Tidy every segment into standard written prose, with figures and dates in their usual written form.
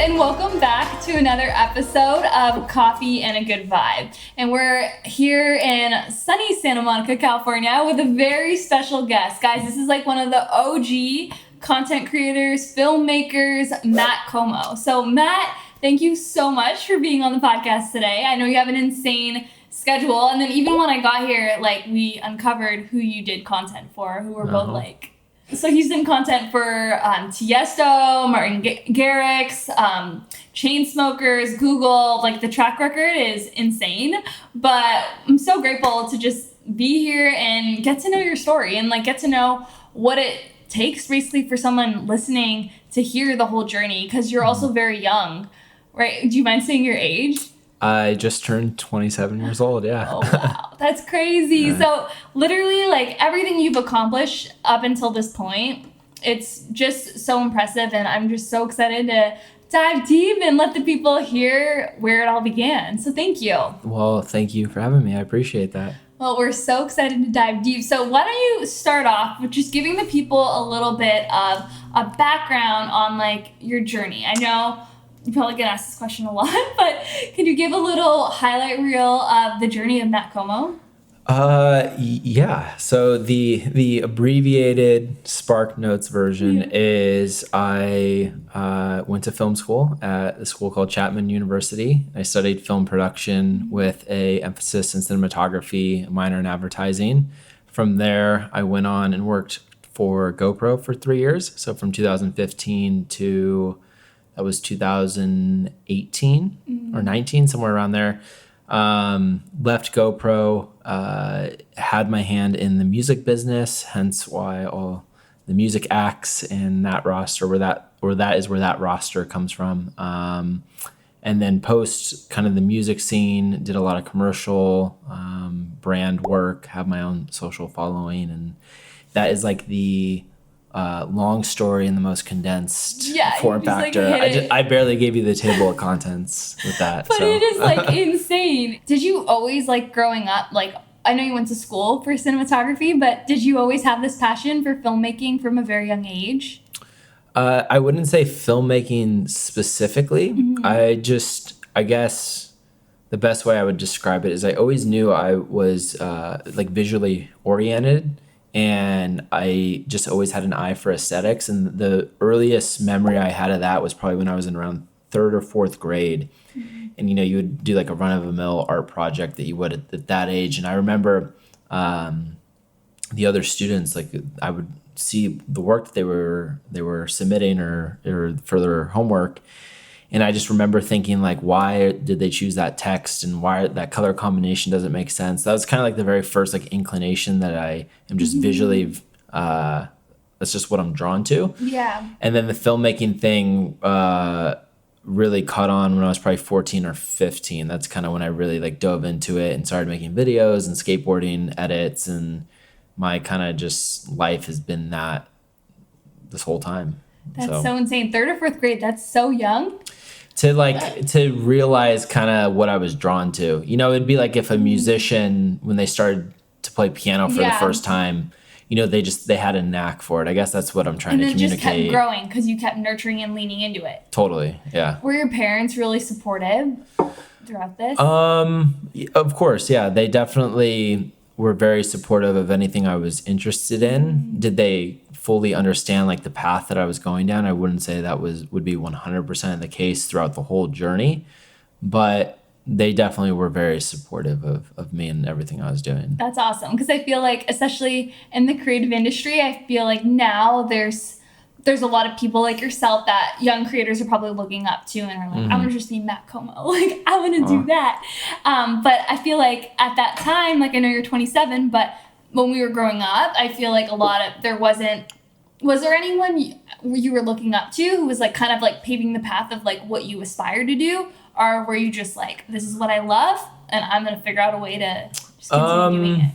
and welcome back to another episode of Coffee and a Good Vibe. And we're here in sunny Santa Monica, California with a very special guest. Guys, this is like one of the OG content creators, filmmakers, Matt Komo. So Matt, thank you so much for being on the podcast today. I know you have an insane schedule. And then even when I got here, like we uncovered who you did content for, who were both like, so he's done content for Tiesto, Martin Garrix, Chainsmokers, Google. Like the track record is insane. But I'm so grateful to just be here and get to know your story and like get to know what it takes basically for someone listening to hear the whole journey, because you're also very young, right? Do you mind saying your age? I just turned 27 years old, yeah. Oh, wow. That's crazy. Yeah. So literally, like, everything you've accomplished up until this point, it's just so impressive, and I'm just so excited to dive deep and let the people hear where it all began. So thank you. Well, thank you for having me. I appreciate that. Well, we're so excited to dive deep. So why don't you start off with just giving the people a little bit of a background on, like, your journey? I know you probably get asked this question a lot, but can you give a little highlight reel of the journey of Matt Komo? Yeah. So the abbreviated Spark Notes version is I went to film school at a school called Chapman University. I studied film production with a emphasis in cinematography, minor in advertising. From there, I went on and worked for GoPro for 3 years. So from 2015 to that was 2018 or 19, somewhere around there. Left GoPro, had my hand in the music business, hence why all the music acts in that roster, that is where that roster comes from. And then post kind of the music scene, did a lot of commercial brand work, have my own social following, and that is like the long story in the most condensed form factor. Like I barely gave you the table of contents with that. But it is like insane. Did you always, like, growing up, like, I know you went to school for cinematography, but did you always have this passion for filmmaking from a very young age? I wouldn't say filmmaking specifically. I guess the best way I would describe it is I always knew I was like visually oriented. And I just always had an eye for aesthetics. And the earliest memory I had of that was probably when I was in around 3rd or 4th grade. And, you know, you would do like a run-of-the-mill art project that you would at that age. And I remember the other students, like I would see the work that they were submitting or for their homework. And I just remember thinking, like, why did they choose that text and why that color combination doesn't make sense? That was kind of like the very first like inclination that I am just visually, that's just what I'm drawn to. Yeah. And then the filmmaking thing really caught on when I was probably 14 or 15. That's kind of when I really like dove into it and started making videos and skateboarding edits. And my kind of just life has been that this whole time. That's so insane. 3rd or 4th grade, that's so young. To realize kind of what I was drawn to. You know, it'd be like if a musician, when they started to play piano for the first time, you know, they had a knack for it. I guess that's what I'm trying to communicate. And it just kept growing because you kept nurturing and leaning into it. Totally, yeah. Were your parents really supportive throughout this? Of course, yeah. They definitely were very supportive of anything I was interested in. Did they fully understand like the path that I was going down? I wouldn't say that would be 100% the case throughout the whole journey, but they definitely were very supportive of me and everything I was doing. That's awesome, because I feel like, especially in the creative industry, I feel like now there's a lot of people like yourself that young creators are probably looking up to and are like, I want to just be Matt Komo. Like, I want to do that. But I feel like at that time, like, I know you're 27, but when we were growing up, I feel like was there anyone you were looking up to who was like kind of like paving the path of like what you aspire to do? Or were you just like, this is what I love and I'm going to figure out a way to just continue doing it?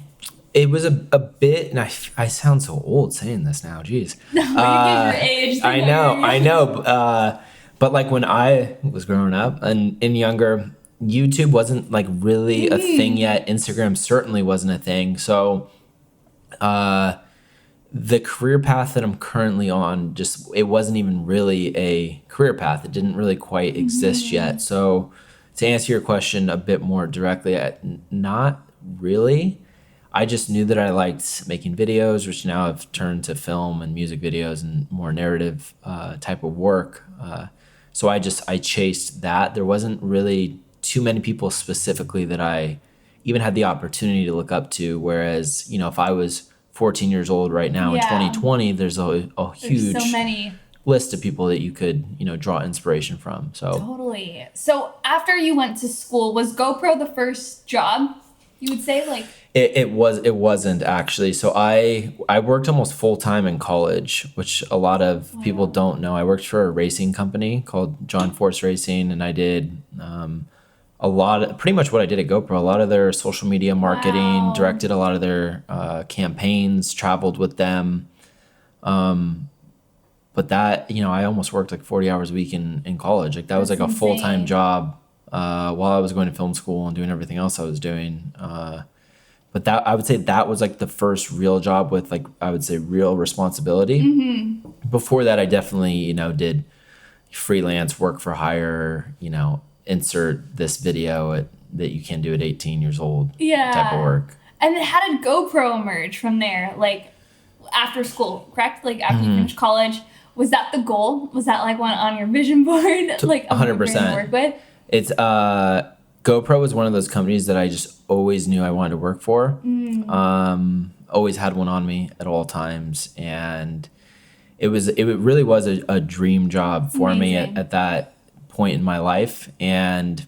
It was a bit, and I sound so old saying this now, geez. No, you give your age. I know. But like when I was growing up and younger, YouTube wasn't like really a thing yet. Instagram certainly wasn't a thing. So The career path that I'm currently on, just it wasn't even really a career path. It didn't really quite exist yet. So to answer your question a bit more directly, not really. I just knew that I liked making videos, which now have turned to film and music videos and more narrative type of work. So I chased that. There wasn't really too many people specifically that I even had the opportunity to look up to. Whereas, if I was 14 years old right now in 2020, there's a huge so many list of people that you could, draw inspiration from. So totally. So after you went to school, was GoPro the first job you would say? Like it wasn't actually. So I worked almost full time in college, which a lot of people don't know. I worked for a racing company called John Force Racing, and I did pretty much what I did at GoPro, a lot of their social media marketing, directed a lot of their campaigns, traveled with them. But that, I almost worked like 40 hours a week in college. Like that was like a full-time job while I was going to film school and doing everything else I was doing. But that, I would say that was like the first real job with like, I would say real responsibility. Mm-hmm. Before that, I definitely, did freelance work for hire, insert this video that you can do at 18 years old type of work. And then how did GoPro emerge from there? Like after school, correct? Like after you finished college, was that the goal? Was that like one on your vision board? Like 100%. Work with? It's GoPro was one of those companies that I just always knew I wanted to work for. Always had one on me at all times, and it really was a dream job for me at that point in my life. And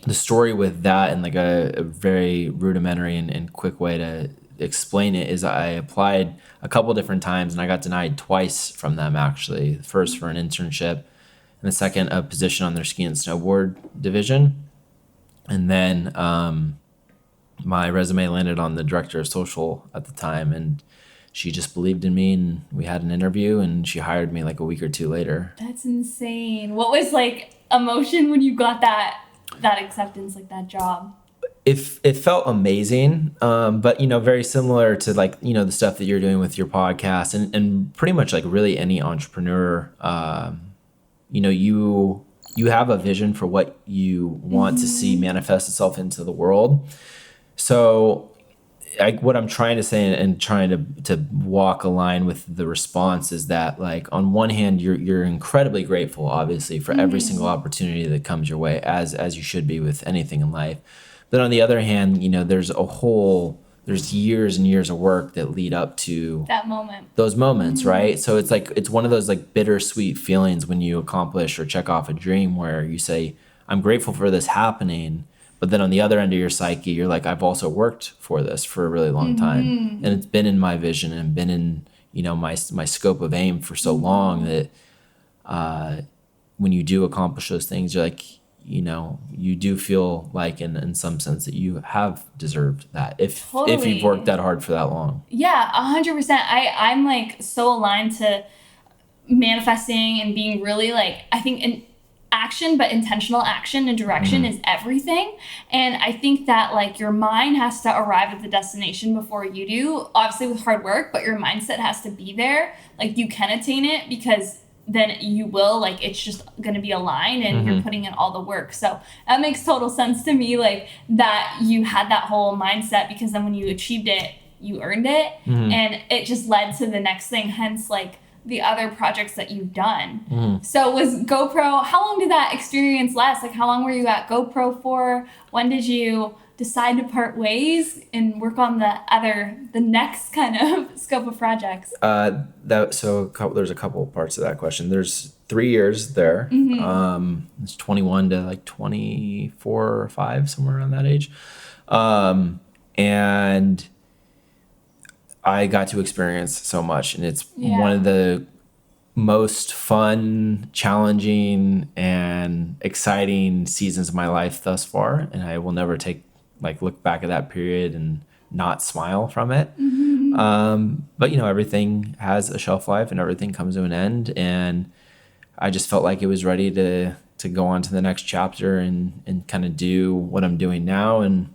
the story with that, and like a very rudimentary and quick way to explain it, is I applied a couple different times and I got denied twice from them, actually. First for an internship, and the second a position on their ski and snowboard division. And then my resume landed on the director of social at the time, and she just believed in me, and we had an interview, and she hired me like a week or two later. That's insane. What was like emotion when you got that acceptance, like that job? It felt amazing, but very similar to like the stuff that you're doing with your podcast, and pretty much like really any entrepreneur. You have a vision for what you want to see manifest itself into the world. So what I'm trying to say and trying to walk a line with the response is that, like, on one hand, you're incredibly grateful, obviously, for every single opportunity that comes your way, as you should be with anything in life. But on the other hand, there's years and years of work that lead up to that moment, those moments, right? So it's one of those like bittersweet feelings when you accomplish or check off a dream where you say, I'm grateful for this happening. But then on the other end of your psyche, you're like, I've also worked for this for a really long time. And it's been in my vision and been in, my scope of aim for so long that when you do accomplish those things, you're like, you do feel like in some sense that you have deserved that if you've worked that hard for that long. Yeah, 100%. I'm like so aligned to manifesting and being really like, I think in action, but intentional action and direction is everything. And I think that like your mind has to arrive at the destination before you do, obviously with hard work, but your mindset has to be there. Like you can attain it because then you will, like, it's just going to be aligned and you're putting in all the work. So that makes total sense to me, like that you had that whole mindset, because then when you achieved it, you earned it and it just led to the next thing. Hence like the other projects that you've done. So was GoPro, how long did that experience last? Like how long were you at GoPro for? When did you decide to part ways and work on the next kind of scope of projects? There's a couple of parts of that question. There's 3 years there. It's 21 to like 24 or 5, somewhere around that age. And I got to experience so much, and it's one of the most fun, challenging, and exciting seasons of my life thus far. And I will never look back at that period and not smile from it. But everything has a shelf life and everything comes to an end. And I just felt like it was ready to go on to the next chapter and kind of do what I'm doing now. And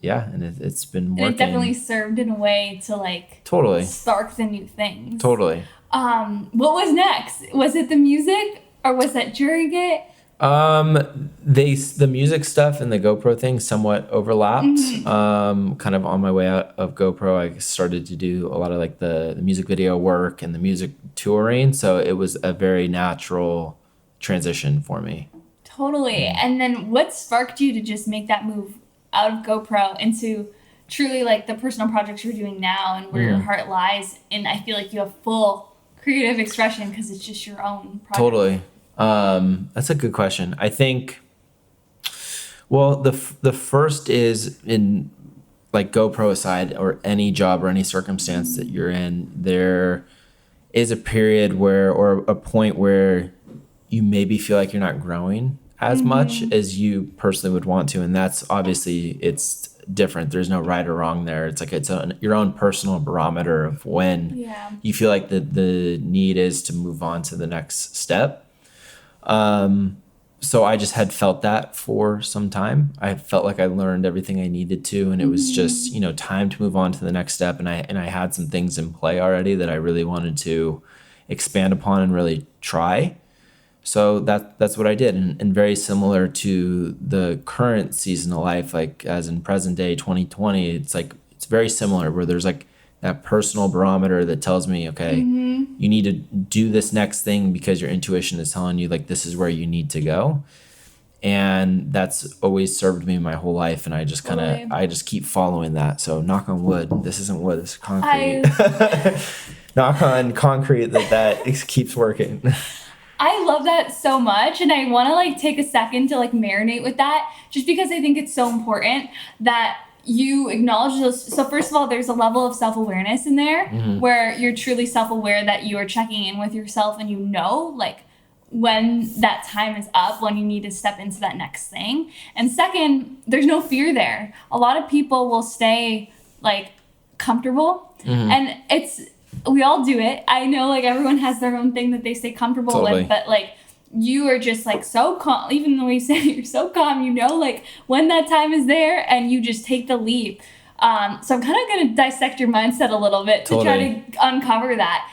yeah, and it's been And working. it definitely served in a way to like Totally. spark the new things. Totally. What was next? Was it the music or was that during it? The music stuff and the GoPro thing somewhat overlapped. Kind of on my way out of GoPro, I started to do a lot of like the music video work and the music touring. So it was a very natural transition for me. Totally. And then what sparked you to just make that move out of GoPro into truly like the personal projects you're doing now and where your heart lies? And I feel like you have full creative expression because it's just your own project. Totally. That's a good question. I think, well, the first is in like GoPro aside or any job or any circumstance that you're in, there is a period where, or a point where you maybe feel like you're not growing as much as you personally would want to. And that's obviously, it's different. There's no right or wrong there. It's like your own personal barometer of when you feel like the need is to move on to the next step. So I just had felt that for some time. I felt like I learned everything I needed to, and it was just, time to move on to the next step. And I had some things in play already that I really wanted to expand upon and really try. So that's what I did. And very similar to the current season of life, like as in present day 2020, it's very similar where there's like that personal barometer that tells me, okay, you need to do this next thing because your intuition is telling you like this is where you need to go. And that's always served me my whole life. And I just I just keep following that. So knock on wood. This isn't wood, this is concrete. Knock on concrete that keeps working. I love that so much, and I want to like take a second to like marinate with that, just because I think it's so important that you acknowledge those. So first of all, there's a level of self-awareness in there where you're truly self-aware that you are checking in with yourself and like when that time is up, when you need to step into that next thing. And second, there's no fear there. A lot of people will stay like comfortable, and we all do it. I know like everyone has their own thing that they stay comfortable with, but like you are just like so calm, even the way you say it, you're so calm, like when that time is there and you just take the leap. So I'm kind of going to dissect your mindset a little bit to try to uncover that.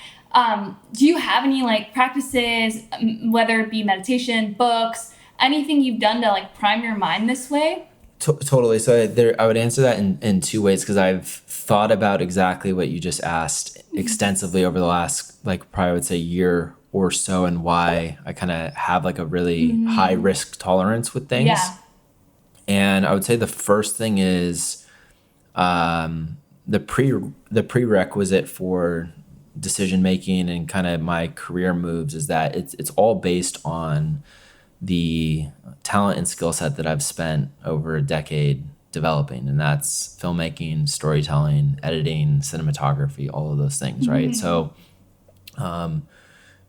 Do you have any like practices, whether it be meditation, books, anything you've done to like prime your mind this way? Totally. So I would answer that in two ways, because I've thought about exactly what you just asked extensively over the last, like, probably I would say year or so, and why I kind of have like a really high risk tolerance with things. Yeah. And I would say the first thing is the prerequisite for decision making and kind of my career moves is that it's all based on the talent and skill set that I've spent over a decade developing, and that's filmmaking, storytelling, editing, cinematography, all of those things, right? So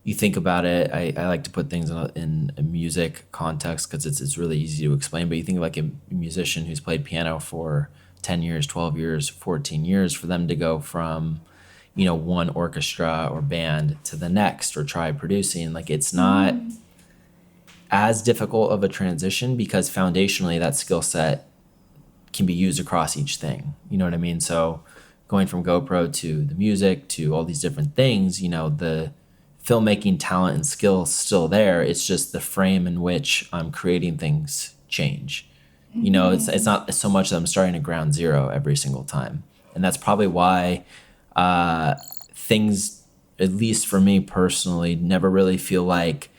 you think about it, I like to put things in a music context because it's really easy to explain, but you think of like a musician who's played piano for 10 years, 12 years, 14 years, for them to go from one orchestra or band to the next or try producing, like it's not as difficult of a transition, because foundationally that skill set can be used across each thing. You know what I mean? So going from GoPro to the music to all these different things, the filmmaking talent and skill still there. It's just the frame in which I'm creating things change. It's not so much that I'm starting at ground zero every single time. And that's probably why things, at least for me personally, never really feel like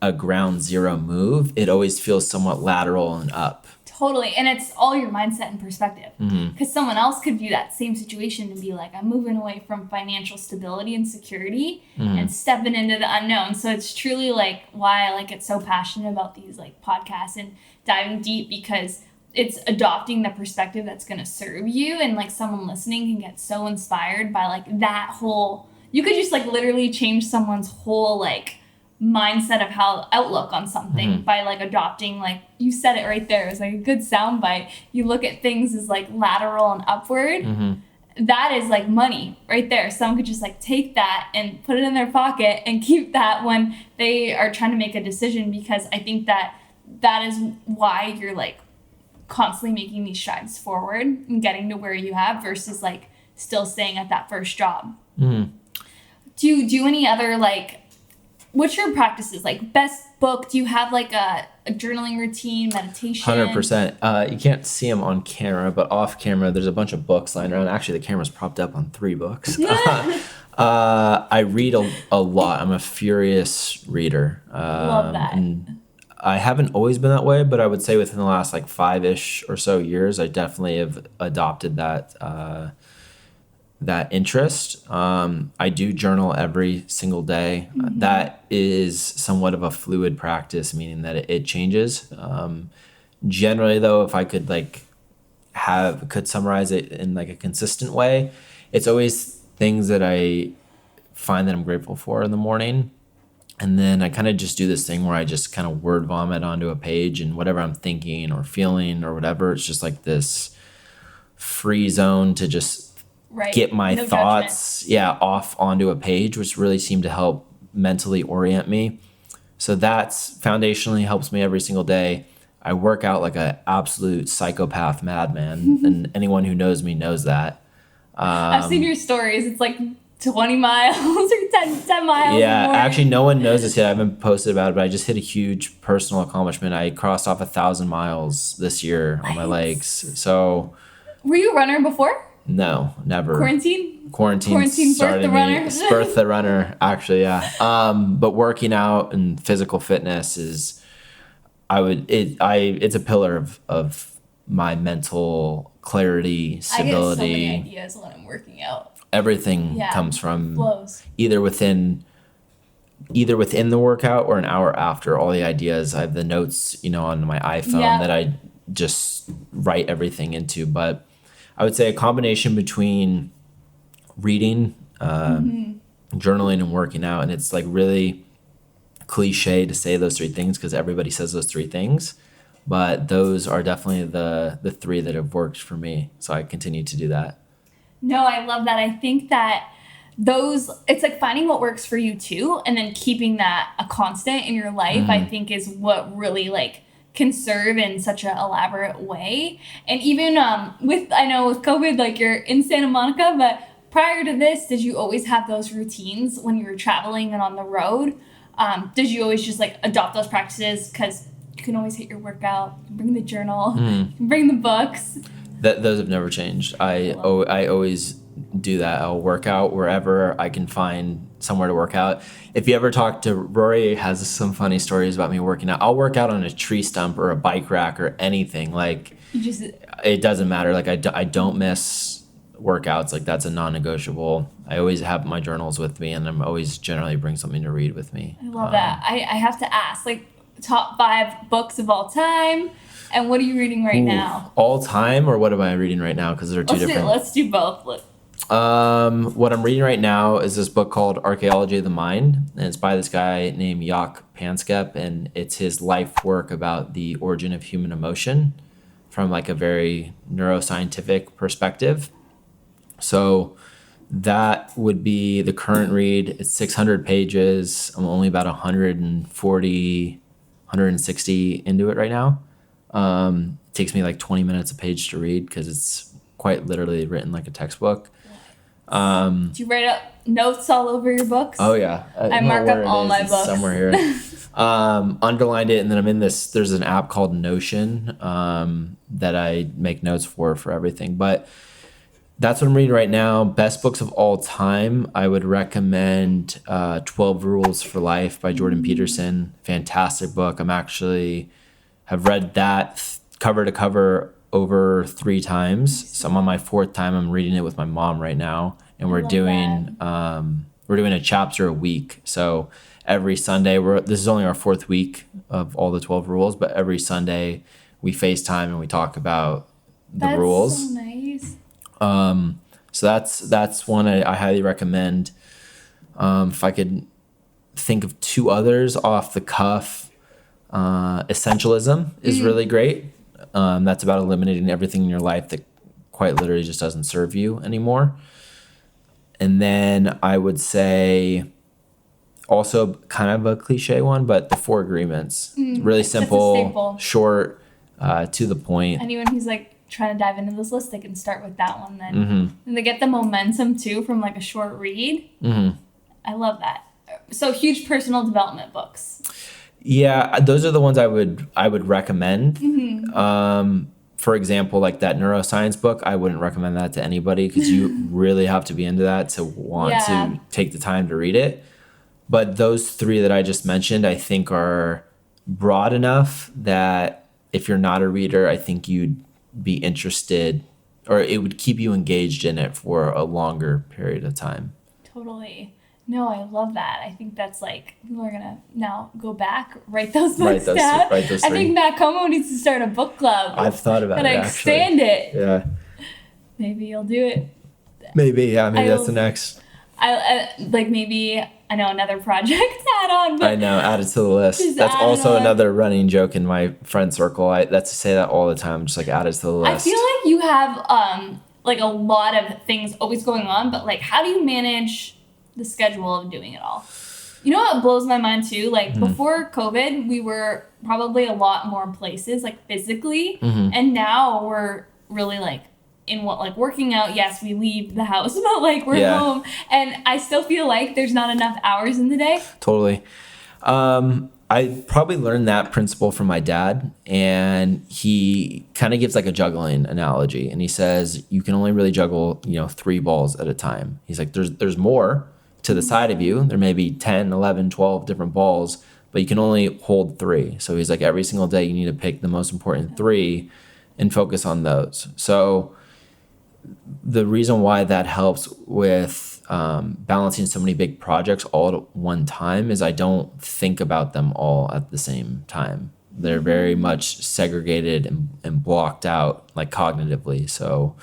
a ground zero move. It always feels somewhat lateral and up. Totally. And it's all your mindset and perspective. Because someone else could view that same situation and be like, I'm moving away from financial stability and security and stepping into the unknown. So it's truly like why I get so passionate about these like podcasts and diving deep, because it's adopting the perspective that's going to serve you. And like someone listening can get so inspired by like that whole, you could just like literally change someone's whole like mindset of how outlook on something by like adopting, like you said it right there. It's like a good soundbite. You look at things as like lateral and upward. That is like money right there. Someone could just like take that and put it in their pocket and keep that when they are trying to make a decision, because I think that is why you're like constantly making these strides forward and getting to where you have versus like still staying at that first job. Mm-hmm. Do you do any other like, what's your practices? Like best book? Do you have like a journaling routine, meditation? 100%. You can't see them on camera, but off camera, there's a bunch of books lying around. Actually, the camera's propped up on 3 books. I read a lot. I'm a furious reader. Love that. And I haven't always been that way, but I would say within the last like 5-ish or so years, I definitely have adopted that interest. I do journal every single day. Mm-hmm. That is somewhat of a fluid practice, meaning that it changes. Generally though, if I could could summarize it in like a consistent way, it's always things that I find that I'm grateful for in the morning. And then I kind of just do this thing where I just kind of word vomit onto a page, and whatever I'm thinking or feeling or whatever, it's just like this free zone to just get my thoughts off onto a page, which really seemed to help mentally orient me. So that's foundationally helps me every single day. I work out like an absolute psychopath madman, and anyone who knows me knows that. I've seen your stories. It's like 20 miles or 10 miles. Yeah, actually no one knows this yet. I haven't posted about it, but I just hit a huge personal accomplishment. I crossed off 1,000 miles this year on my legs. So were you a runner before? No, never. Quarantine started birthed the runner, actually, yeah. But working out and physical fitness is, it's a pillar of my mental clarity, stability. I get so many ideas when I'm working out. Everything comes from flows. either within the workout or an hour after. All the ideas, I have the notes, on my iPhone that I just write everything into. But I would say a combination between reading, journaling, and working out. And it's like really cliche to say those 3 things because everybody says those 3 things, but those are definitely the 3 that have worked for me. So I continue to do that. No, I love that. I think that it's like finding what works for you too, and then keeping that a constant in your life, I think is what really like can serve in such an elaborate way. And even with COVID, like you're in Santa Monica, but prior to this, did you always have those routines when you were traveling and on the road? Did you always just like adopt those practices? Because you can always hit your workout, you can bring the journal, you can bring the books. Those have never changed. I always do that. I'll work out wherever I can find somewhere to work out. If you ever talk to Rory, has some funny stories about me working out. I'll work out on a tree stump or a bike rack or anything. Like it doesn't matter. Like I don't miss workouts. Like that's a non-negotiable. I always have my journals with me, and I'm always generally bring something to read with me. I love that. I have to ask, like, top 5 books of all time. And what are you reading right now? All time, or what am I reading right now? Because they're two different. Let's do both. What I'm reading right now is this book called Archaeology of the Mind, and it's by this guy named Jaak Panksepp, and it's his life work about the origin of human emotion from like a very neuroscientific perspective. So that would be the current read. It's 600 pages. I'm only about 140, 160 into it right now. It takes me like 20 minutes a page to read because it's quite literally written like a textbook. Do you write up notes all over your books? Oh yeah. I mark up all my books. Somewhere here. Underlined it, and then I'm in this, there's an app called Notion that I make notes for everything. But that's what I'm reading right now. Best books of all time, I would recommend 12 Rules for Life by Jordan Peterson. Fantastic book. Have read that cover to cover over 3 times. So I'm on my 4th time. I'm reading it with my mom right now, and we're doing a chapter a week. So every Sunday, this is only our 4th week of all the 12 rules, but every Sunday we FaceTime and we talk about the rules. That's so nice. So that's one I highly recommend. If I could think of 2 others off the cuff, Essentialism is really great. That's about eliminating everything in your life that quite literally just doesn't serve you anymore. And then I would say also kind of a cliche one, but The 4 Agreements. Really simple, short, to the point. Anyone who's like trying to dive into this list, they can start with that one then. And they get the momentum too from like a short read. I love that. So huge personal development books. Yeah, those are the ones I would recommend. For example, like that neuroscience book, I wouldn't recommend that to anybody because you really have to be into that to want to take the time to read it. But those three that I just mentioned, I think are broad enough that if you're not a reader, I think you'd be interested, or it would keep you engaged in it for a longer period of time. Totally. No, I love that. I think that's like, people are going to now go back, write those books down. Write those I think Matt Komo needs to start a book club. I've thought about it, actually. Expand it. Yeah. Maybe you'll do it. Maybe that's the next. Maybe, I know, another project add on. But I know, add it to the list. That's also another running joke in my friend circle. That's to say that all the time, just like add it to the list. I feel like you have like a lot of things always going on, but like how do you manage the schedule of doing it all? You know what blows my mind too? Like before COVID, we were probably a lot more places like physically, and now we're really like in what, like working out. Yes, we leave the house, but like we're home, and I still feel like there's not enough hours in the day. Totally. I probably learned that principle from my dad, and he kind of gives like a juggling analogy, and he says you can only really juggle 3 balls at a time. He's like there's more to the side of you. There may be 10, 11, 12 different balls, but you can only hold 3. So he's like every single day you need to pick the most important 3 and focus on those. So the reason why that helps with balancing so many big projects all at one time is I don't think about them all at the same time. They're very much segregated and blocked out, like cognitively. So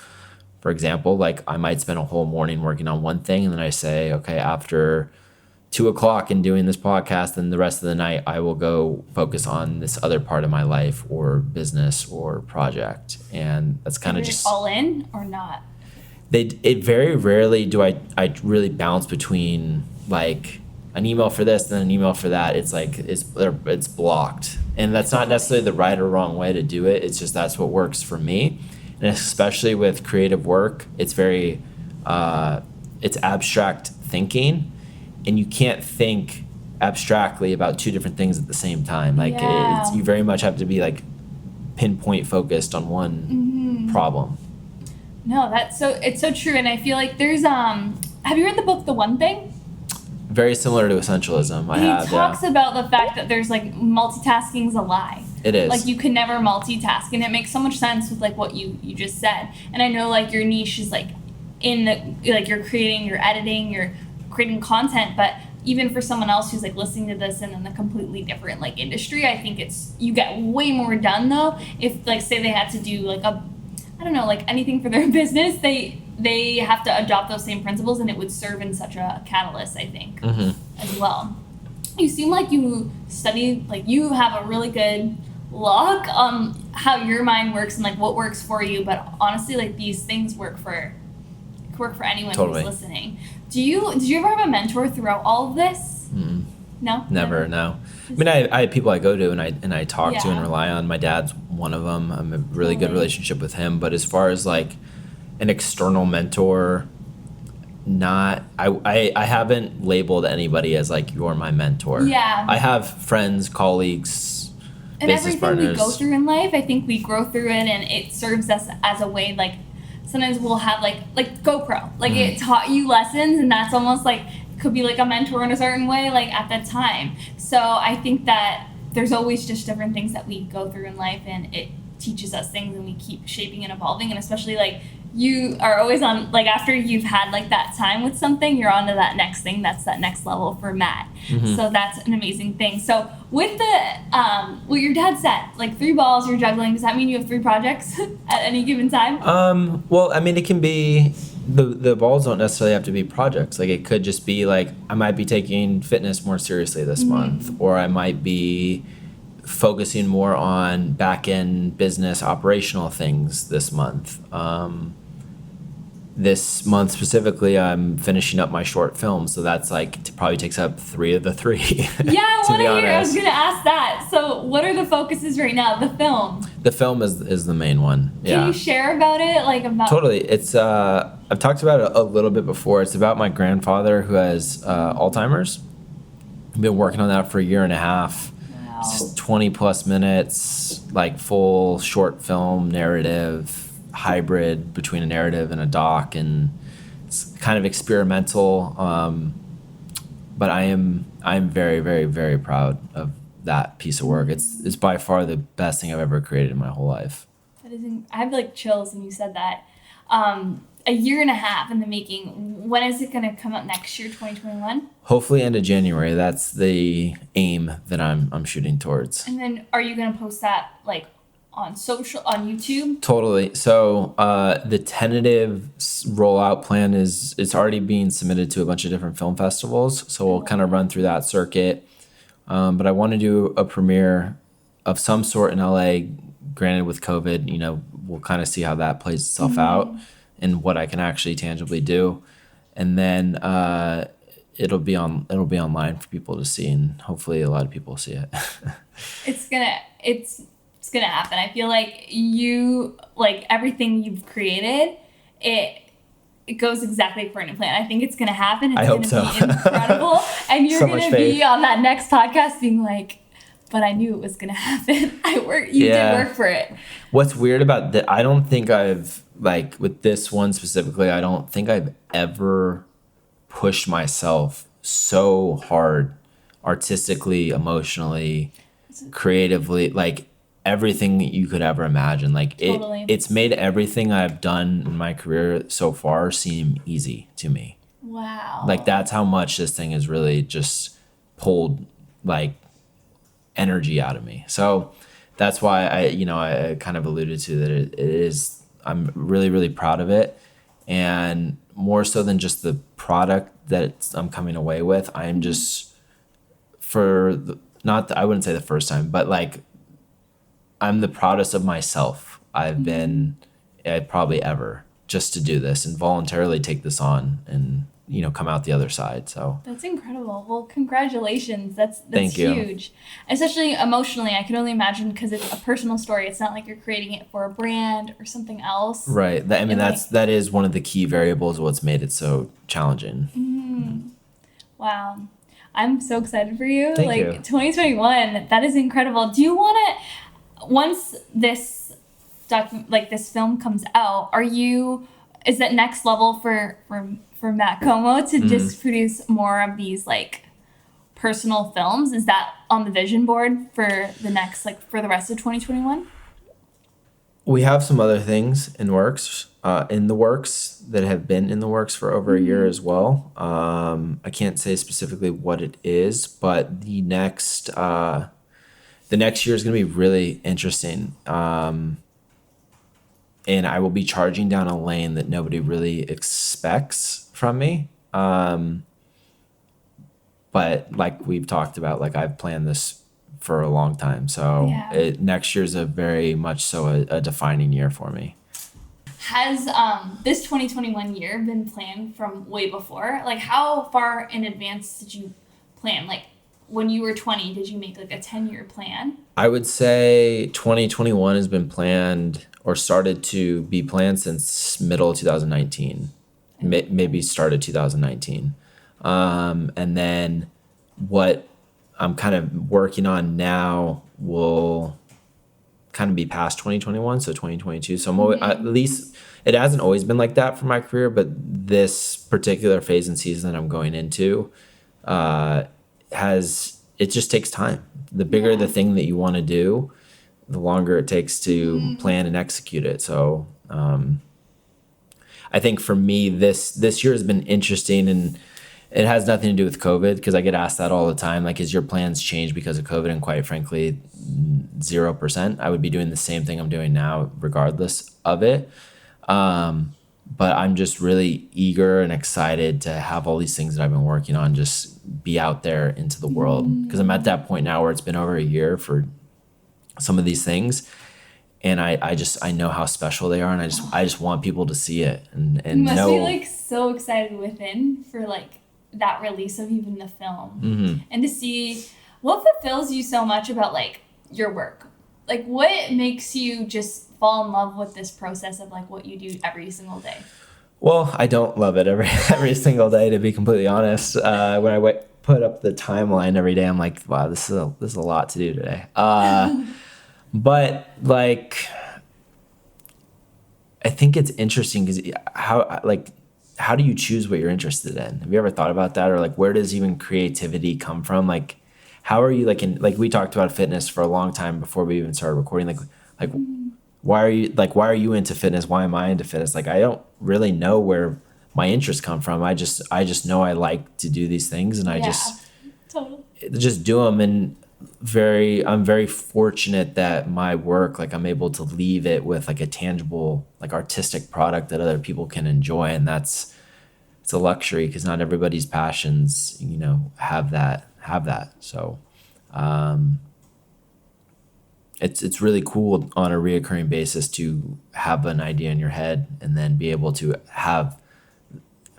for example, like I might spend a whole morning working on one thing, and then I say, okay, after 2:00 and doing this podcast, and the rest of the night I will go focus on this other part of my life or business or project. And that's kind of just all in or not. It very rarely do I really bounce between like an email for this and an email for that. It's like it's blocked, and that's not necessarily the right or wrong way to do it. It's just that's what works for me. And especially with creative work, it's very, it's abstract thinking, and you can't think abstractly about 2 different things at the same time. Like you very much have to be like pinpoint focused on one problem. No, it's so true. And I feel like there's, have you read the book, The One Thing? Very similar to essentialism. He talks about the fact that there's like multitasking's a lie. It is. Like you can never multitask, and it makes so much sense with like what you just said. And I know like your niche is like in the, like you're creating, you're editing, you're creating content, but even for someone else who's like listening to this and in a completely different like industry, I think you get way more done though if like say they had to do like I don't know, like anything for their business, they have to adopt those same principles, and it would serve in such a catalyst, I think, as well. You seem like you studied, like you have a really good look on how your mind works and like what works for you, but honestly, like these things work for anyone who's listening. Did you ever have a mentor throughout all of this? No? Never, no. I mean, I have people I go to and I talk to and rely on. My dad's one of them. I'm a really good relationship with him. But as far as like an external mentor, I haven't labeled anybody as like you're my mentor. Yeah. I have friends, colleagues, and business partners. Everything we go through in life, I think we grow through it, and it serves us as a way. Like sometimes we'll have like GoPro, like it taught you lessons, and that's almost like could be like a mentor in a certain way, like at that time. So I think that there's always just different things that we go through in life, and it teaches us things, and we keep shaping and evolving. And especially like you are always on, like after you've had like that time with something, you're on to that next thing. That's that next level for Matt. So that's an amazing thing. So with the what your dad said, like 3 balls you're juggling, does that mean you have 3 projects at any given time? Well, I mean, it can be the balls don't necessarily have to be projects. Like it could just be like I might be taking fitness more seriously this month, or I might be focusing more on back-end business operational things this month. this month specifically, I'm finishing up my short film, so that's like probably takes up 3 of the 3. Yeah, I to want be to hear. I was honest. gonna ask that. So, what are the focuses right now? The film. The film is the main one. Can Yeah. you share about it? Like about. Totally. It's I've talked about it a little bit before. It's about my grandfather who has Alzheimer's. I've been working on that for a year and a half. Wow. It's 20 plus minutes, like full short film narrative hybrid between a narrative and a doc, and it's kind of experimental. But I'm very, very, very proud of that piece of work. It's by far the best thing I've ever created in my whole life. That is. I have like chills when you said that. A year and a half in the making. When is it gonna come out next year? 2021. Hopefully end of January. That's the aim that I'm shooting towards. And then, are you gonna post that like on YouTube? Totally. So the tentative rollout plan is it's already being submitted to a bunch of different film festivals. So we'll kind of run through that circuit. But I want to do a premiere of some sort in LA. Granted, with COVID, we'll kind of see how that plays itself out and what I can actually tangibly do. And then it'll be online for people to see, and hopefully a lot of people see it. It's gonna happen. I feel like everything you've created, it goes exactly according to plan. I think it's gonna happen. It's I hope gonna so. be incredible. And you're So much gonna be faith. on that next podcast being like, but I knew it was gonna happen. You did work for it. What's weird about that, I don't think I've, like with this one specifically, I don't think I've ever pushed myself so hard artistically, emotionally, creatively, like everything you could ever imagine. Like Totally. it's made everything I've done in my career so far seem easy to me. Wow. Like that's how much this thing has really just pulled like energy out of me. So that's why I kind of alluded to that it is, I'm really, really proud of it. And more so than just the product that I'm coming away with, I am just I wouldn't say the first time, but like I'm the proudest of myself I've been probably ever, just to do this and voluntarily take this on and come out the other side. So that's incredible. Well, congratulations. That's Thank you. huge. Especially emotionally, I can only imagine because it's a personal story. It's not like you're creating it for a brand or something else. right. That is one of the key variables of what's made it so challenging. Wow. I'm so excited for you. Thank you. 2021, that is incredible. Do you want to, once this this film comes out, is that next level for Matt Komo to just produce more of these like personal films? Is that on the vision board for the next for the rest of 2021? We have some other things in the works that have been in the works for over a year as well. I can't say specifically what it is, but the next year is going to be really interesting. And I will be charging down a lane that nobody really expects from me. But like we've talked about, like I've planned this for a long time. So Yeah. Next year is a very much so a defining year for me. Has this 2021 year been planned from way before? Like how far in advance did you plan? Like when you were 20, did you make like a 10-year plan? I would say 2021 has been planned or started to be planned since middle of 2019, maybe started 2019. And then what I'm kind of working on now will kind of be past 2021, so 2022. So I'm always, at least it hasn't always been like that for my career, but this particular phase and season that I'm going into it just takes time. The bigger the thing that you want to do, the longer it takes to plan and execute it. So I think for me, this year has been interesting, and it has nothing to do with COVID, because I get asked that all the time. Like, is your plans changed because of COVID? And quite frankly, 0%. I would be doing the same thing I'm doing now regardless of it. But I'm just really eager and excited to have all these things that I've been working on just be out there into the world. Because I'm at that point now where it's been over a year for some of these things. and I know how special they are, and I just want people to see it and you must know. be like so excited within for like that release of even the film, and to see what fulfills you so much about like your work. Like, what makes you just fall in love with this process of like what you do every single day? Well, I don't love it every single day, to be completely honest. When I put up the timeline every day, I'm like, wow, this is a lot to do today. But like, I think it's interesting because how do you choose what you're interested in? Have you ever thought about that? Or like, where does even creativity come from? Like, how are you like we talked about fitness for a long time before we even started recording. Like why are you into fitness? Why am I into fitness? Like, I don't really know where my interests come from. I just know I like to do these things, and I totally just do them. And I'm very fortunate that my work, like, I'm able to leave it with like a tangible, like, artistic product that other people can enjoy. And it's a luxury because not everybody's passions, have that. So, it's really cool on a reoccurring basis to have an idea in your head and then be able to have,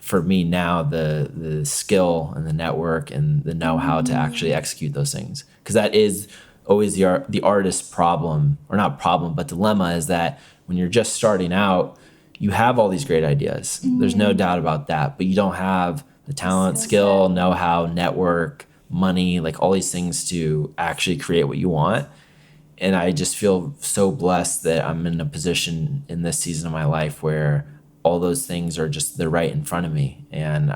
for me now, the skill and the network and the know-how to actually execute those things. Because that is always the artist's problem, or not problem, but dilemma, is that when you're just starting out, you have all these great ideas. There's no doubt about that, but you don't have the talent, skill, know-how, network, money, like all these things to actually create what you want. And I just feel so blessed that I'm in a position in this season of my life where all those things they're right in front of me. And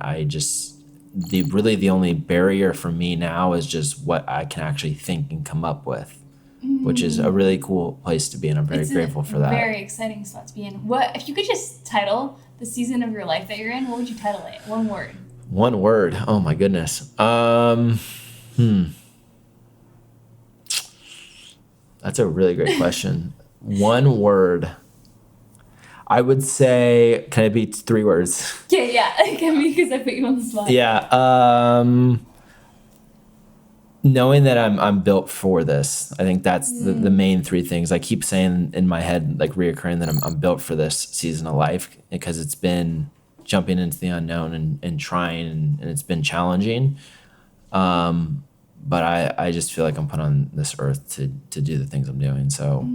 the only barrier for me now is just what I can actually think and come up with, which is a really cool place to be. And I'm very grateful for that. Very exciting spot to be in. What, if you could just title the season of your life that you're in, what would you title it? One word. One word. Oh my goodness. That's a really great question. One word. I would say, can it be 3 words? Yeah, it can be, because I put you on the spot. Yeah. Knowing that I'm built for this. I think that's the main 3 things. I keep saying in my head, like, reoccurring, that I'm built for this season of life, because it's been jumping into the unknown and trying, and it's been challenging. But I just feel like I'm put on this earth to do the things I'm doing. So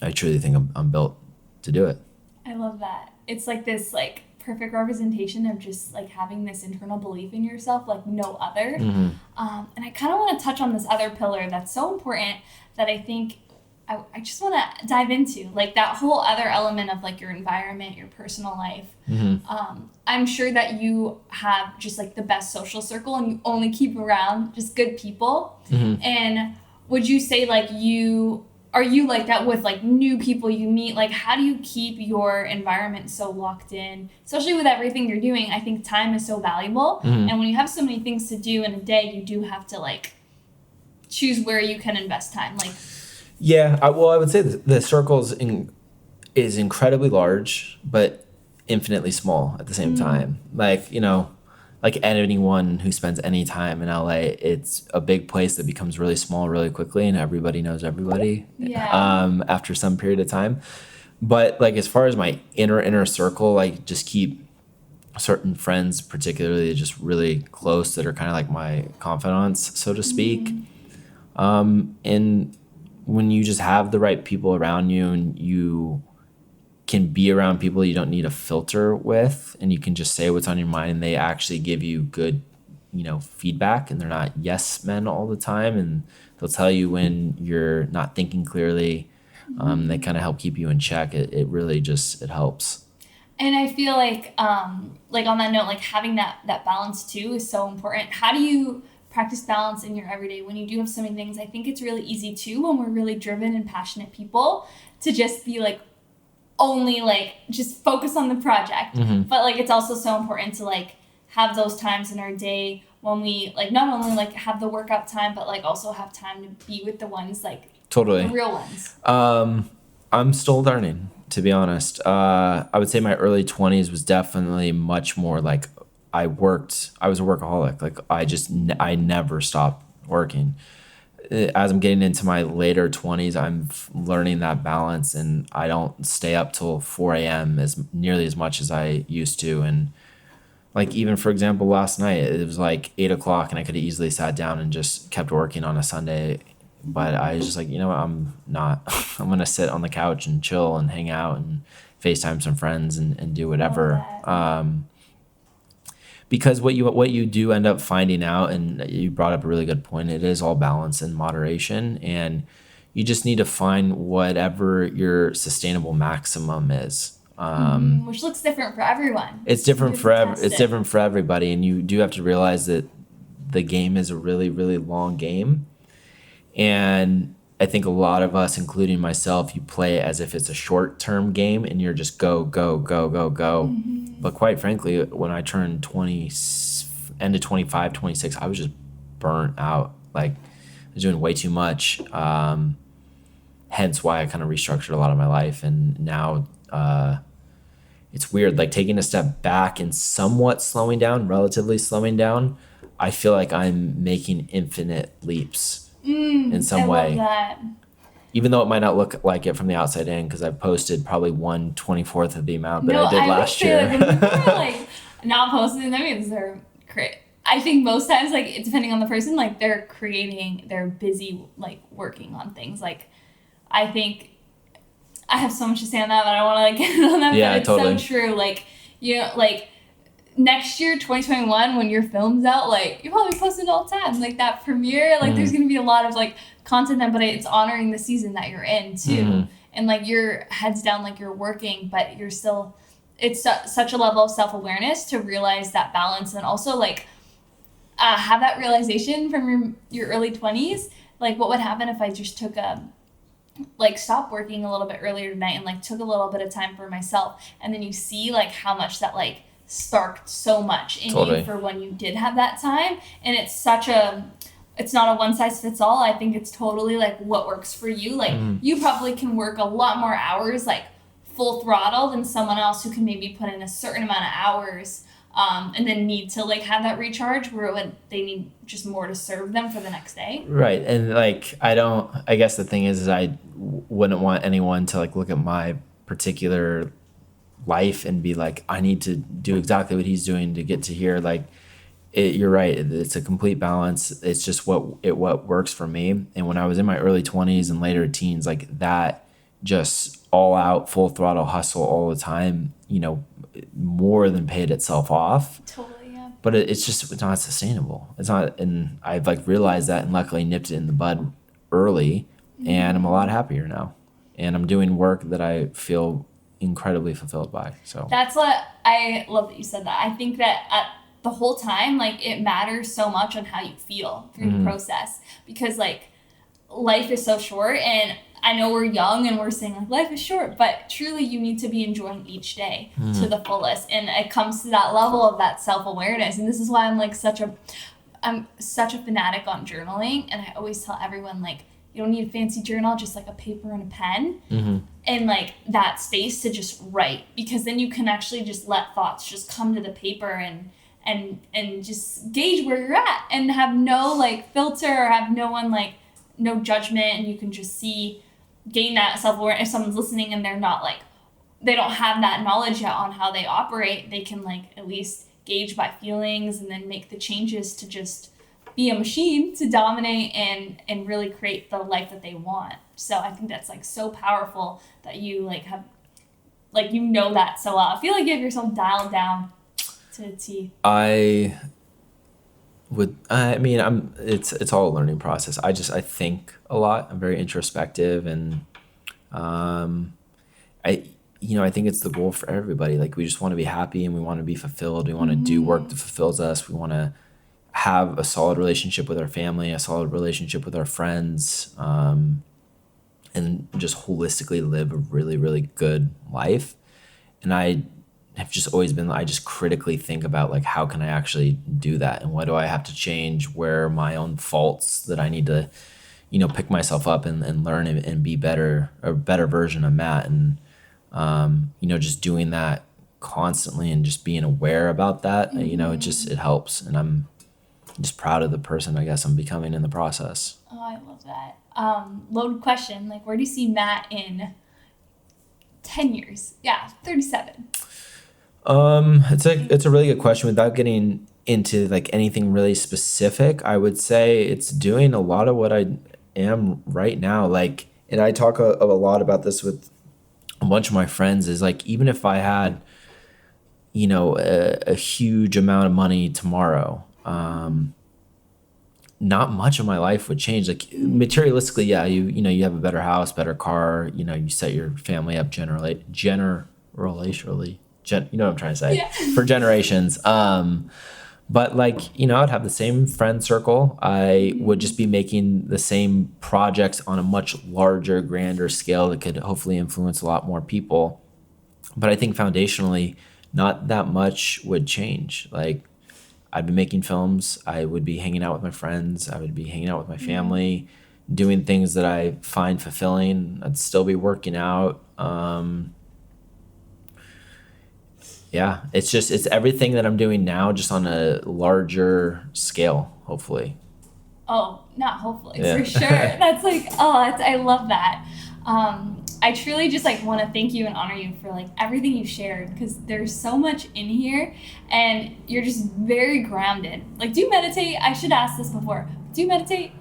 I truly think I'm built to do it. I love that. It's like this like perfect representation of just like having this internal belief in yourself like no other. And I kind of want to touch on this other pillar that's so important that I think I just want to dive into, like that whole other element of like your environment, your personal life. I'm sure that you have just like the best social circle, and you only keep around just good people. And would you say like are you like that with like new people you meet? Like, how do you keep your environment so locked in, especially with everything you're doing? I think time is so valuable. And when you have so many things to do in a day, you do have to like choose where you can invest time. Like, yeah, I would say the circle is incredibly large, but infinitely small at the same time. Like, like anyone who spends any time in LA, it's a big place that becomes really small really quickly, and everybody knows everybody after some period of time. But like, as far as my inner circle, like, just keep certain friends, particularly just really close, that are kind of like my confidants, so to speak. And when you just have the right people around you, and you can be around people you don't need a filter with, and you can just say what's on your mind, and they actually give you good, feedback, and they're not yes men all the time, and they'll tell you when you're not thinking clearly. They kind of help keep you in check. It really just, it helps. And I feel like on that note, like having that balance too is so important. How do you practice balance in your everyday when you do have so many things? I think it's really easy too, when we're really driven and passionate people, to just be like only like just focus on the project. But like, it's also so important to like have those times in our day when we like not only like have the workout time, but like also have time to be with the ones like totally the real ones. I'm still learning, to be honest. I would say my early 20s was definitely much more like I was a workaholic. Like, I never stopped working. as I'm getting into my later 20s, I'm learning that balance, and I don't stay up till 4 a.m. as nearly as much as I used to. And like, even for example, last night, it was like 8 o'clock and I could have easily sat down and just kept working on a Sunday. But I was just like, you know what, I'm not, I'm going to sit on the couch and chill and hang out and FaceTime some friends and do whatever. Because what you do end up finding out, and you brought up a really good point, it is all balance and moderation, and you just need to find whatever your sustainable maximum is. Which looks different for everyone. It's different different for everybody, and you do have to realize that the game is a really, really long game. And I think a lot of us, including myself, you play it as if it's a short-term game and you're just go, go, go, go, go. But quite frankly, when I turned 20, end of 25, 26, I was just burnt out. Like, I was doing way too much. Hence why I kind of restructured a lot of my life. And now it's weird, like taking a step back and somewhat slowing down, relatively slowing down. I feel like I'm making infinite leaps in some way. Love that. Even though it might not look like it from the outside in, because I've posted probably 1/24 of the amount that I did last year. Like, when people are like not posting, that means they're I think most times, like, depending on the person, like, they're busy, like, working on things. Like, I think I have so much to say on that, but I don't want to, like, get on that. Yeah, but it's totally. so true. Like, you know, like, next year, 2021, when your film's out, like, you're probably posting all the time. Like, that premiere, like, there's going to be a lot of, like, content then, but it's honoring the season that you're in, too. And, like, your head's down, like, you're working, but you're still, it's such a level of self-awareness to realize that balance, and also, like, have that realization from your early 20s. Like, what would happen if I just took stopped working a little bit earlier tonight and, like, took a little bit of time for myself, and then you see, like, how much that, like, sparked so much in you for when you did have that time. And it's not a one size fits all. I think it's totally, like, what works for you. Like, you probably can work a lot more hours, like, full throttle than someone else who can maybe put in a certain amount of hours and then need to, like, have that recharge where they need just more to serve them for the next day. Right. And, like, I guess the thing is I wouldn't want anyone to, like, look at my particular life and be like, I need to do exactly what he's doing to get to here. Like, you're right. It's a complete balance. It's just what works for me. And when I was in my early 20s and later teens, like, that just all out full throttle hustle all the time, you know, more than paid itself off. Totally, yeah. But it's not sustainable. It's not, and I've, like, realized that and luckily nipped it in the bud early, and I'm a lot happier now. And I'm doing work that I feel incredibly fulfilled by. So that's what I love that you said that. I think that the whole time, like, it matters so much on how you feel through the process, because, like, life is so short, and I know we're young and we're saying, like, life is short, but truly you need to be enjoying each day to the fullest. And it comes to that level of that self-awareness. And this is why I'm such a fanatic on journaling. And I always tell everyone, like, you don't need a fancy journal, just, like, a paper and a pen and, like, that space to just write, because then you can actually just let thoughts just come to the paper and just gauge where you're at and have no, like, filter, or have no one, like, no judgment, and you can just gain that self-awareness. If someone's listening and they're not, like, they don't have that knowledge yet on how they operate, they can, like, at least gauge by feelings and then make the changes to just be a machine to dominate and really create the life that they want. So I think that's, like, so powerful that you, like, have, like, you know that so well. I feel like you have yourself dialed down to the T. It's all a learning process. I think a lot. I'm very introspective, and I think it's the goal for everybody. Like, we just want to be happy and we want to be fulfilled. We want to do work that fulfills us. We want to have a solid relationship with our family, a solid relationship with our friends, and just holistically live a really, really good life. And I have just always been, I just critically think about, like, how can I actually do that, and what do I have to change, where are my own faults that I need to, you know, pick myself up and learn and be better, a better version of Matt. And just doing that constantly and just being aware about that, you know, it helps. And just proud of the person I guess I'm becoming in the process. Oh, I love that. Loaded question. Like, where do you see Matt in 10 years? Yeah, 37. It's a really good question. Without getting into like anything really specific, I would say it's doing a lot of what I am right now. Like, and I talk a lot about this with a bunch of my friends, is like, even if I had, a huge amount of money tomorrow, not much of my life would change. Like materialistically, yeah, you have a better house, better car, you set your family up generationally, you know what I'm trying to say, Yeah. for generations. But like, I'd have the same friend circle. I would just be making the same projects on a much larger, grander scale that could hopefully influence a lot more people. But I think foundationally, not that much would change. Like, I'd be making films. I would be hanging out with my friends. I would be hanging out with my family, doing things that I find fulfilling. I'd still be working out. Yeah, it's everything that I'm doing now, just on a larger scale, hopefully. Oh, not hopefully, Yeah. for sure. That's like, I love that. I truly just like want to thank you and honor you for like everything you shared, because there's so much in here and you're just very grounded. Like, do you meditate? I should ask this before. Do you meditate?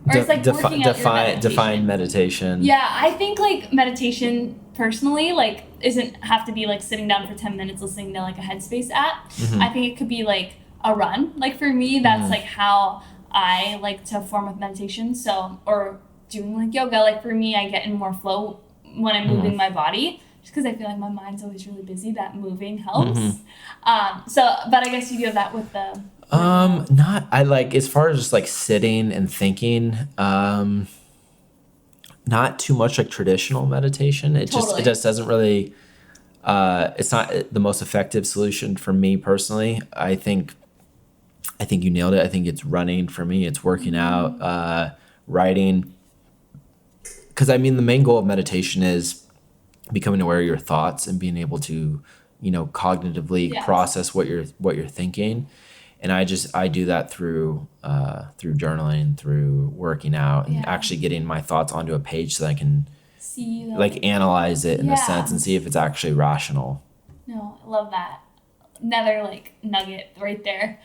Or it's like working out your meditation? Define meditation. Yeah, I think like meditation personally, like, isn't have to be like sitting down for 10 minutes listening to like a Headspace app. I think it could be like a run. Like for me, that's like how I like to form with meditation. So, or doing like yoga. Like for me, I get in more flow when I'm moving my body, just because I feel like my mind's always really busy. That moving helps. But I guess you do that with the I like, as far as just like sitting and thinking, not too much like traditional meditation. It just doesn't really, it's not the most effective solution for me personally. I think you nailed it. I think it's running for me. It's working out, writing. Because I mean, the main goal of meditation is becoming aware of your thoughts and being able to, cognitively process what you're thinking. And I do that through journaling, through working out, and actually getting my thoughts onto a page so that I can see like analyze it in a sense and see if it's actually rational. No, I love that. Another like nugget right there.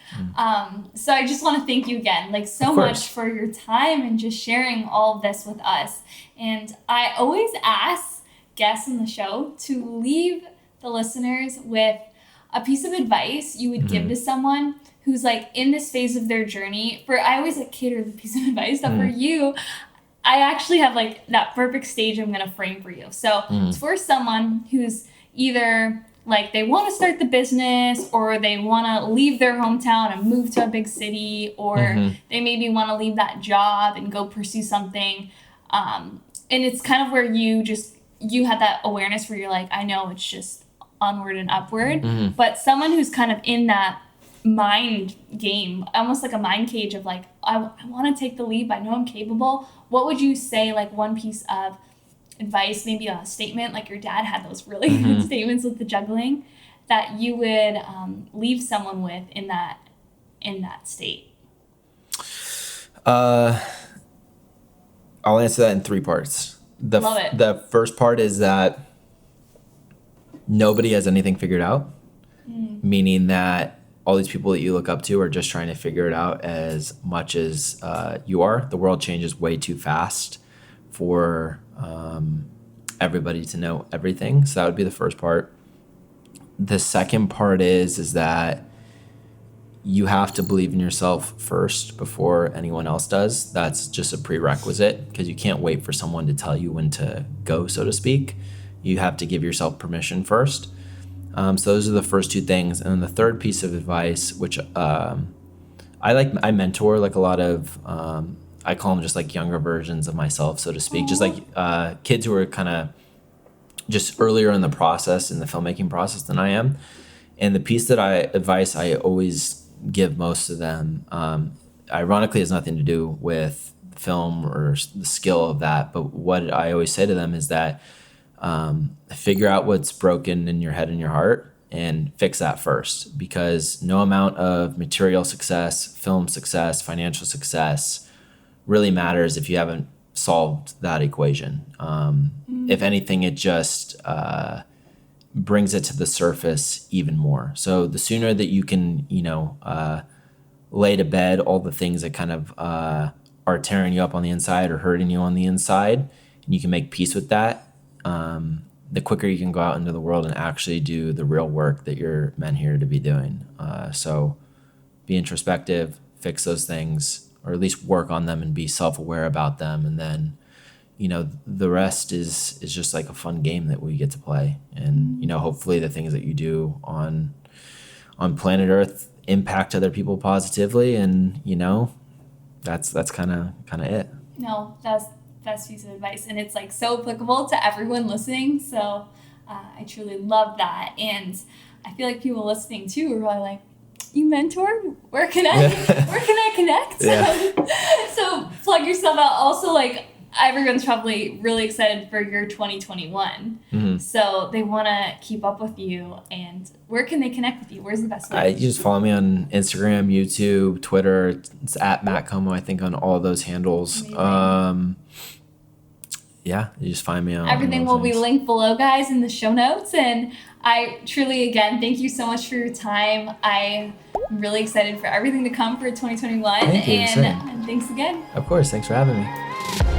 So I just want to thank you again, like so much for your time and just sharing all of this with us. And I always ask guests on the show to leave the listeners with a piece of advice you would give to someone who's like in this phase of their journey. I always like cater the piece of advice, but for you, I actually have like that perfect stage I'm going to frame for you. So it's for someone who's either like they want to start the business, or they want to leave their hometown and move to a big city, or they maybe want to leave that job and go pursue something. And it's kind of where you had that awareness where you're like, I know it's just onward and upward, but someone who's kind of in that mind game, almost like a mind cage of like, I want to take the leap. I know I'm capable. What would you say, like one piece of advice, maybe a statement, like your dad had those really good statements with the juggling, that you would leave someone with in that state? I'll answer that in 3 parts. Love it. The first part is that nobody has anything figured out, meaning that all these people that you look up to are just trying to figure it out as much as you are. The world changes way too fast for everybody to know everything. So that would be the first part. The second part is that you have to believe in yourself first before anyone else does. That's just a prerequisite, because you can't wait for someone to tell you when to go, so to speak. You have to give yourself permission first. So those are the first 2 things. And then the third piece of advice, which I mentor like a lot of, I call them just like younger versions of myself, so to speak. Just like kids who are kind of just earlier in the process, in the filmmaking process than I am. And the piece that advice I always give most of them, ironically, has nothing to do with film or the skill of that. But what I always say to them is that figure out what's broken in your head and your heart, and fix that first, because no amount of material success, film success, financial success really matters if you haven't solved that equation. If anything, it just brings it to the surface even more. So the sooner that you can, lay to bed all the things that kind of are tearing you up on the inside or hurting you on the inside, and you can make peace with that, the quicker you can go out into the world and actually do the real work that you're meant here to be doing. So be introspective, fix those things, or at least work on them and be self-aware about them. And then, the rest is just like a fun game that we get to play. And, hopefully the things that you do on planet Earth impact other people positively. And, that's kind of it. No, that's best piece of advice, and it's like so applicable to everyone listening. So I truly love that, and I feel like people listening too are probably like, "You mentor? Where can I connect?" Yeah. So plug yourself out. Also, like, everyone's probably really excited for your 2021. Mm-hmm. So they want to keep up with you. And where can they connect with you? Where's the best way? You just follow me on Instagram, YouTube, Twitter. It's at Matt Komo, I think, on all those handles. Yeah, you just find me on everything will be linked below, guys, in the show notes. And I truly, again, thank you so much for your time. I'm really excited for everything to come for 2021. Thank you, and thanks again. Of course. Thanks for having me.